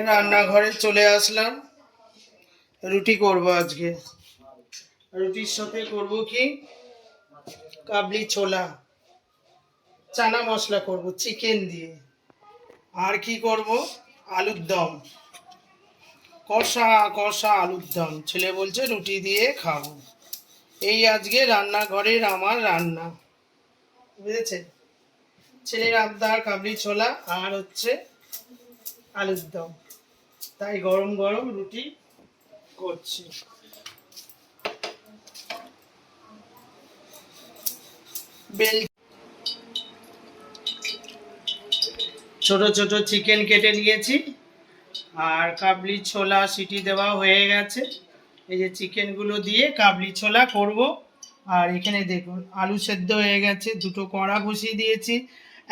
রান্নাঘরে চলে আসলাম, রুটি করব আজকে। রুটির সাথে করব কি, কাবলি ছোলা, চানা মশলা করব চিকেন দিয়ে। আর কি করব, আলুর দম, কষা কষা আলুর দম। ছেলে বলছে রুটি দিয়ে খাবো। এই আজকে রান্নাঘরের আমার রান্না, বুঝেছেন? ছেলের আবদার কাবলি ছোলা আর হচ্ছে আলুর দম, তাই গরম গরম রুটি করছি। ছোট ছোট চিকেন কেটে নিয়েছি, আর কাবলি ছোলা সিটি দেওয়া হয়ে গেছে। এই যে চিকেনগুলো দিয়ে কাবলি ছোলা করব। আর এখানে দেখুন আলু সেদ্ধ হয়ে গেছে, দুটো কড়া বসিয়ে দিয়েছি।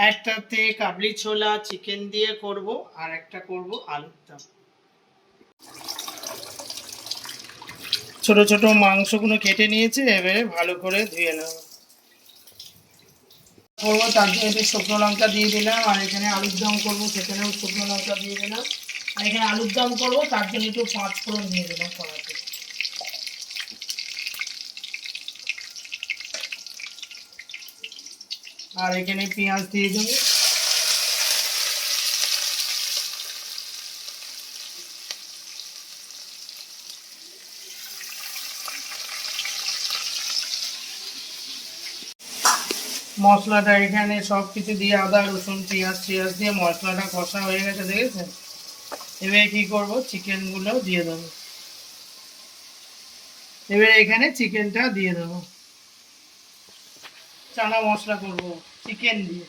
একটাতে কাবলি ছোলা চিকেন দিয়ে করব, আর একটা করব আলুর দম। ছোট ছোট মাংসগুলো কেটে নিয়েছি, এবারে ভালো করে ধুয়ে নেব। করবো তার জন্য একটু শুকনো লঙ্কা দিয়ে দিলাম, আর এখানে আলুর দম করবো সেখানেও শুকনো লঙ্কা দিয়ে দিলাম। আর এখানে আলুর দম করবো তার জন্য একটু 5 ফোড়ন দিয়ে দিলাম কড়াতে। আর এখানে পেঁয়াজ দিয়ে দেবো। মশলাটা এখানে সব কিছু দিয়ে আদা রসুন পেঁয়াজ দিয়ে মশলাটা কষা হয়ে গেছে, দেখেছেন? এবারে কি করব, চিকেনগুলো দিয়ে দেবো। এবারে এখানে চিকেনটা দিয়ে দেবো। চানা মশলা করব চিকেন দিয়ে।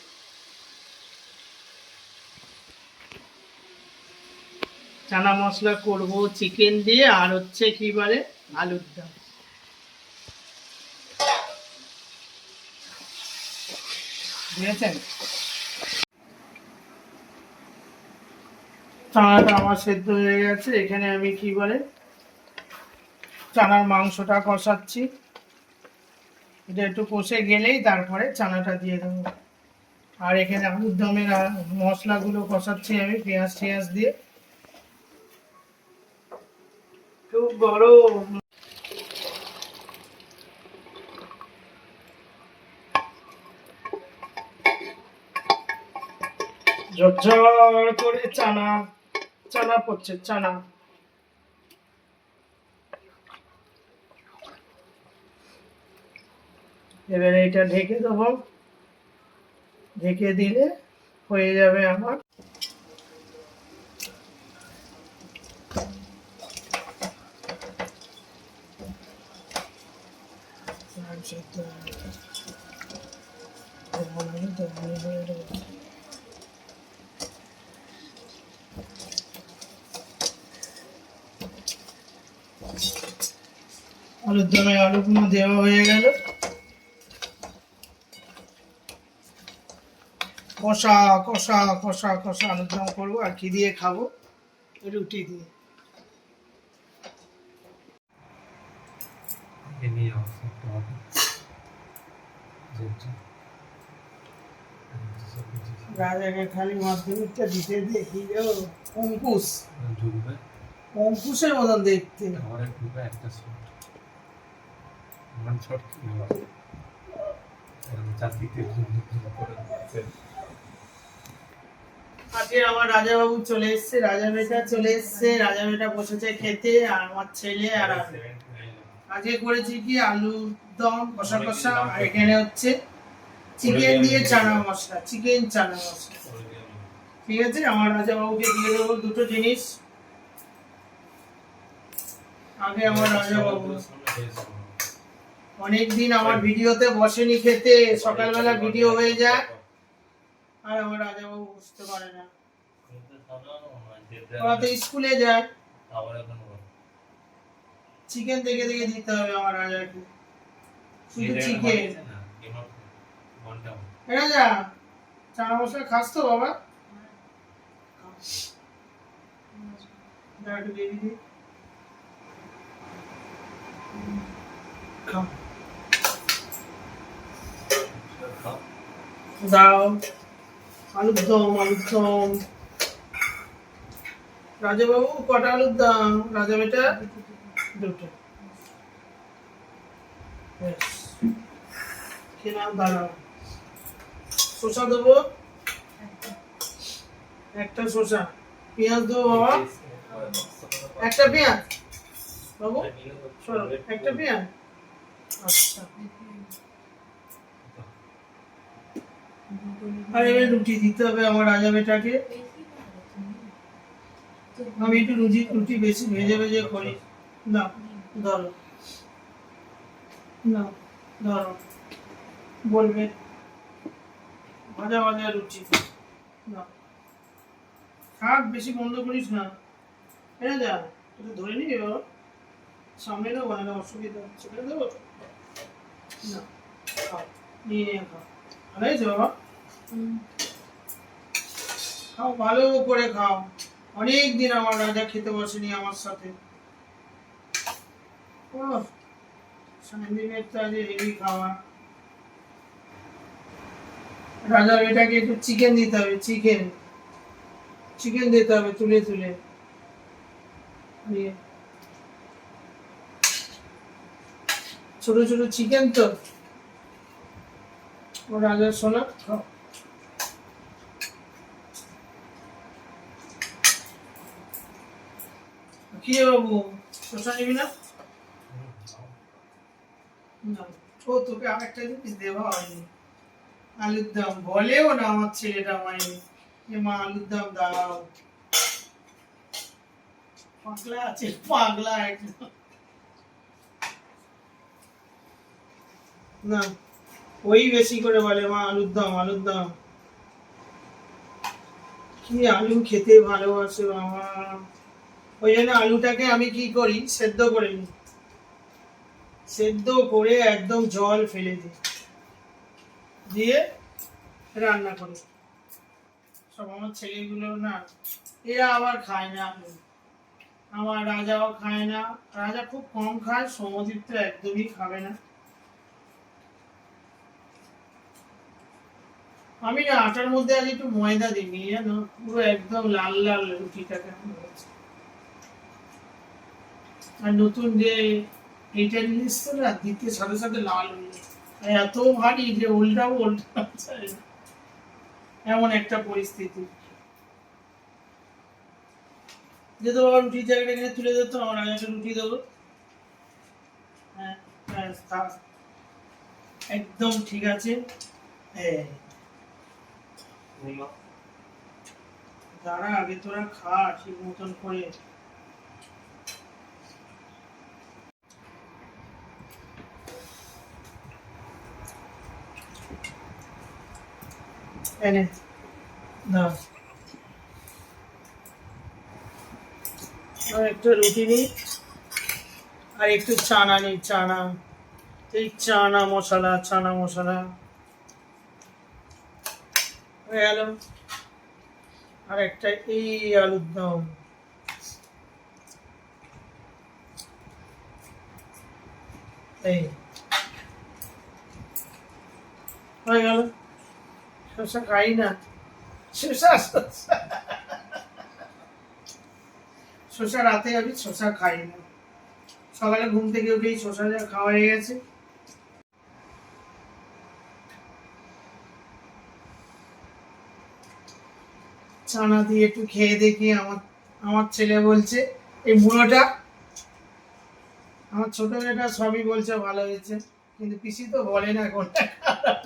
চানা মশলা করব চিকেন দিয়ে, আর হচ্ছে কি বলে আলুর দম। বুঝেছেন? চানাটা আমার সেদ্ধ হয়ে গেছে। এখানে আমি কি বলে চানার মাংসটা কষাচ্ছি। এটা একটু কষে গেলেই তারপরে চানাটা দিয়ে দেবো। আর এখানে আলুর দমের মশলাগুলো কষাচ্ছি আমি পেঁয়াজ টিয়াজ দিয়ে। খুব গরম। ঝরঝর করে চানা পড়ছে, চানা। এবারে এটা ঢেকে দেবো, ঢেকে দিলে হয়ে যাবে আমার। আলুর দমে আলুগুলো দেওয়া হয়ে গেল। কষা কষা কষা কষা আলুর দম করবো। আর কি দিয়ে খাবো, রুটি দিয়ে। রাজাকে খালি মাধ্যমিকটা দিতে দেখি অঙ্কুশ, অঙ্কুশের মতন দেখতে। আজকে আমার রাজা বাবু চলে এসছে, রাজা বেটা চলে এসছে। রাজা বেটা বসেছে খেতে, আর আমার ছেলে আর আমি। আজকে করেছি কি আলুর দম কষা কষা, আর এখানে হচ্ছে চিকেন দিয়ে চানা মশলা, চিকেন চানা মশলা। ঠিক আছে, আমার রাজা বাবুকে দিয়ে দেবো দুটো জিনিস। আগে আমার রাজা বাবু অনেকদিন আমার ভিডিওতে বসেনি খেতে, সকালবেলা ভিডিও হয়ে যায় আর আমার রাজা বাবু বুঝতে পারে না। ওরা তো স্কুলে যায়, চিকেন দেখে দেখে দিতে হবে আমার রাজাকে, শুধু চিকেন। রাজা চানা মশলা খাস তো বাবা? একটু দিয়ে দিবি, খাও। দাও। আলুর দম, আলুর দম। রাজাবাবু কটা আলুর দাম? রাজা বেটা দুটো। ব্যাস। খেলাম, দাঁড়াও। শসা দেবো, একটা শসা। পেঁয়াজ দেবো বাবা, একটা পেঁয়াজ বাবু, চলো একটা পেঁয়াজ। আচ্ছা, আর এবার রুটি দিতে হবে আমার রাজা বেটাকে। আমি একটু রুটি বেশি ভেজে ভেজে করি। না ধরো, না ধরো, বলবে ভাজা ভাজা রুটি। না থাক, বেশি বন্ধ করিস না। এনে যা, একটু ধরে নিবি বাবা, সামনে নেবো না, অসুবিধা হচ্ছে, দেবো না। খাও, নিয়ে নিয়ে খাও, ভালো হয়েছে বাবা। খাও, ভালো করে খাও। অনেক দিন আমার রাজা খেতে বসেনি আমার সাথে। ও সামনের তো আজ হেভি খাওয়া। রাজা বেটাকে একটু চিকেন দিতে হবে, চিকেন চিকেন দিতে হবে তুলে তুলে। ছোট ছোট চিকেন তো ও রাজার সোনা। খাও, কি রে বাবু, শসা নিবি না? না, ও তোকে আরেকটা জিনিস দেওয়া হয়নি, আলুর দম। বলেও না আমার ছেলেটা মাইনি যে মা আলুর দম দাও। পাগলা আছে, পাগলা একদম। না, ওই বেশি করে বলে মা আলুর দম, আলুর দম। কি আলু খেতে ভালোবাসে বাবা। ওই জন্য আলুটাকে আমি কি করি, সেদ্ধ করে নিই, সেদ্ধ করে একদম জল ফেলে দিই, দিয়ে রান্না করি। সব আমার ছেলেগুলো না, এরা আবার খায় না আলু। আমার রাজাও খায় না, রাজা খুব কম খায়, সৌমদীপ তো একদমই খাবে না। আমি না আটার মধ্যে আজ একটু ময়দা দিইনি, জানো, পুরো একদম লাল লাল রুটিটাকে হয়েছে। আর নতুন যে এটা নিয়ে এসছে না, দিতে সাথে সাথে লাল হয়ে যায়। আর এত ভারী যে উল্টাও উল্টা যায় না, এমন একটা পরিস্থিতি। যেহেতু বাবা রুটির জায়গাটা এখানে তুলে দিত, আমার আগে একটা রুটি দেবো। হ্যাঁ, ব্যাস, থাক। একদম ঠিক আছে। এই, দাঁড়া, আগে তোরা খা ঠিক মতন করে। এনে দাও, আর একটু রুটি নিই, আর একটু চানা নিই, চানা। এই চানা মশলা, চানা মশলা হয়ে গেল। আর একটা এই আলুর দম, এই হয়ে গেল। শসা খাই না, শসা শসা শসা রাতে আমি শসা খাই না, সকালে ঘুম থেকে উঠেই শসা খাওয়া হয়ে গেছে। চানা দিয়ে একটু খেয়ে দেখি। আমার আমার ছেলে বলছে, এই বুড়োটা, আমার ছোট মেয়েটা সবই বলছে ভালো হয়েছে, কিন্তু পিসি তো বলে না কোনটা খারাপ।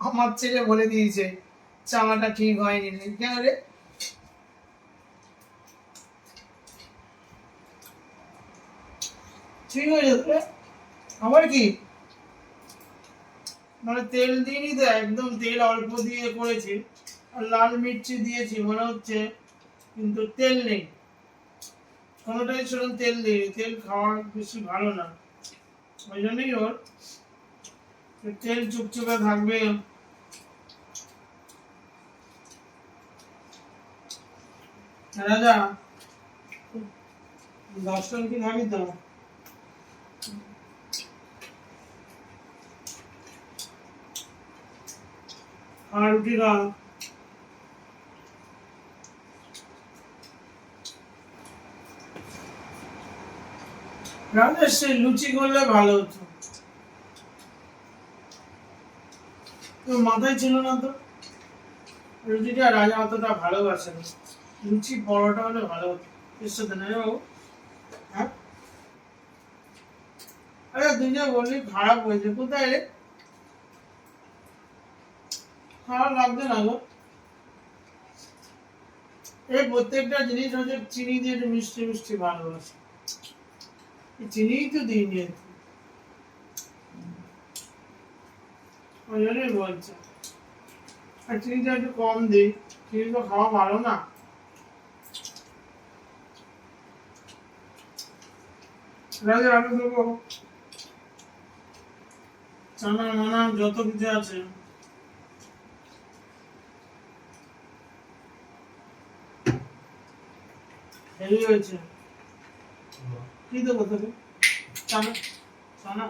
আমার ছেলে বলে দিয়েছে চানাটা ঠিক হয়নি। কেন রে? ঠিক হয়ে যেত রে। আমার কি, মানে তেল দিইনি তো, একদম তেল অল্প দিয়ে করেছি, আর লাল মির্চি দিয়েছি মনে হচ্ছে, কিন্তু তেল নেই কোনোটাই। সেরকম তেল দিই, তেল খাওয়া বেশি ভালো না, ওই জন্যই ওর তেল চুপচুপে থাকবে। দাদা 10 জন কি খাবি তো? আর রুটি খা। রাজেশ সে লুচি করলে ভালো হতো, তো মাথায় ছিল না তো। রুটিটা রাজা অতটা ভালোবাসে না, লুচি পরোটা হলে ভালো হতো এর সাথে, না বাবু? হ্যাঁ, আরে তুই যা বললি খারাপ হয়েছে, কোথায় রে? খারাপ লাগবে না গো, এই প্রত্যেকটা জিনিস হচ্ছে চিনি দিয়ে একটু মিষ্টি মিষ্টি ভালোবাসে, চিনিই তো দিইনি, ওই জন্যই বলছে। আর চিনিটা একটু কম দিই, চিনি তো খাওয়া ভালো না। রাজা আলু দেবো, চানা মানা যত কিছু আছে। হেভি হয়েছে। কি দেবো তোকে? চানা, চানা।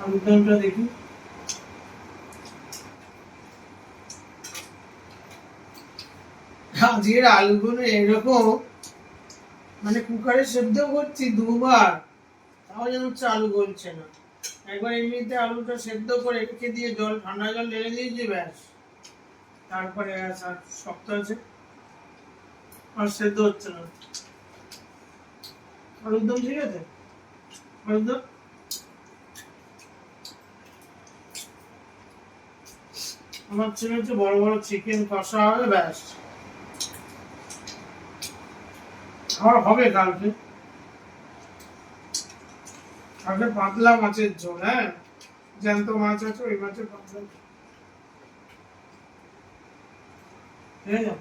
আলুর দমটা দেখি। আজকের আলুগুলো এরকম, মানে কুকারে সেদ্ধ করছি দুবার, তাও যেন হচ্ছে আলু গলছে না। একবার এমনিতে আলুটা সেদ্ধ করে রেখে দিয়ে জল, ঠান্ডা জল ঢেলে দিয়েছি, ব্যাস। তারপরে আর শক্ত আছে, আর সেদ্ধ হচ্ছে না। আলুর দম ঠিক আছে, আলুর দম। আমার ছেলে হচ্ছে বড় বড় চিকেন কষা হবে, ব্যাস। আমার হবে কালকে, কালকে পাতলা মাছের ঝোল। হ্যাঁ, জ্যান্ত মাছ আছে, ওই মাছের পাতলা, ঠিক আছে।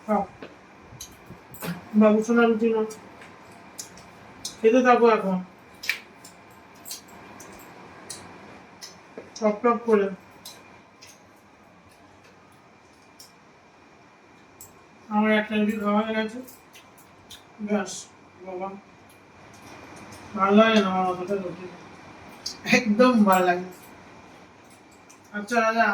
খাও। বাবু সোনা রুটি না, খেতে থাকো এখন টক টক করে। আমার একটা রুটি খাওয়া হয়ে গেছে, ব্যাস। বাবা, ভালো লাগে না আমার অতটা রুটি, একদম ভালো লাগে। আচ্ছা রাজা,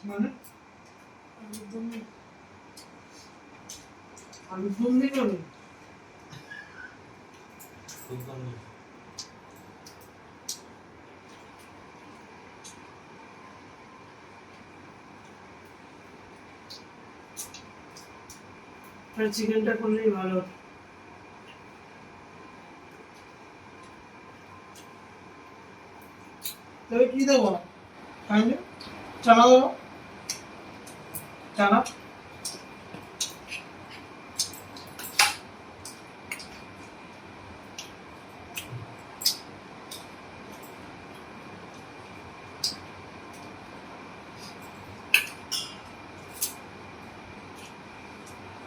মানে আলুর দম নেই? আলুর দম নেই করে চিকেনটা করলেই ভালো হতো। তবে কি দেবো, খাইলে চানা দেবো, চানা।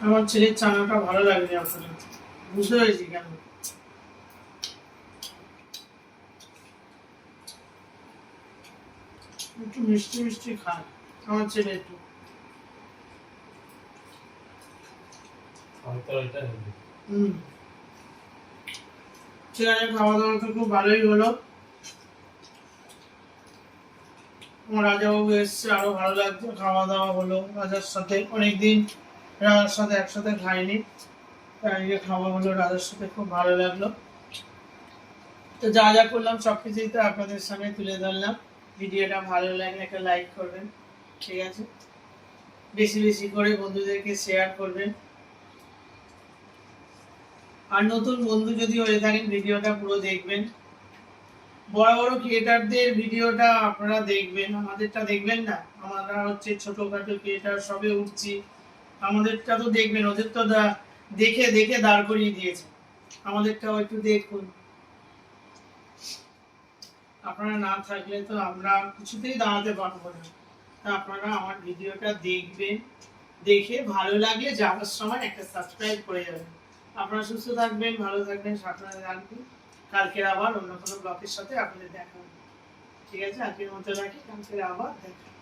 আমার ছেলের চানাটা ভালো লাগবে আসলে, বুঝতে পেরেছি কেন। একটু মিষ্টি মিষ্টি খায় আমার ছেলে, একটু। হুম, ঠিক আছে, খাওয়া দাওয়া তো খুব ভালোই হলো। আমার রাজাবাবু এসছে, আরো ভালো লাগছে, খাওয়া দাওয়া হলো রাজার সাথে, অনেকদিন রাজার সাথে একসাথে খাইনি, তাই খাওয়া হলো রাজার সাথে, খুব ভালো লাগলো। তো যা যা করলাম সবকিছুই তো আপনাদের সামনে তুলে ধরলাম। ভিডিওটা ভালো লাগলে একটা লাইক করবেন, ঠিক আছে, বেশি বেশি করে বন্ধুদেরকে শেয়ার করবেন। আর নতুন বন্ধু যদি হয়ে থাকেন, ভিডিওটা পুরো দেখবেন। বড় বড় ক্রিয়েটারদের ভিডিওটা আপনারা দেখবেন, আমাদেরটা দেখবেন না। আমরা হচ্ছে ছোটখাটো ক্রিয়েটার, সবে উঠছি, আমাদেরটা তো দেখবেন। ওদের তো দেখে দেখে দাঁড় করিয়ে দিয়েছে, আমাদেরটাও একটু দেখুন। আপনারা না থাকলে তো আমরা কিছুতেই দাঁড়াতে পারবো না। তা আপনারা আমার ভিডিওটা দেখবেন, দেখে ভালো লাগলে যাওয়ার সময় একটা সাবস্ক্রাইব করে যাবেন। আপনারা সুস্থ থাকবেন, ভালো থাকবেন, সাবধানে থাকবেন। কালকের আবার অন্য কোনো ব্লগের সাথে আপনাদের দেখা হবে। ঠিক আছে, আজকের মতো রাখি, কালকের আবার দেখা হবে।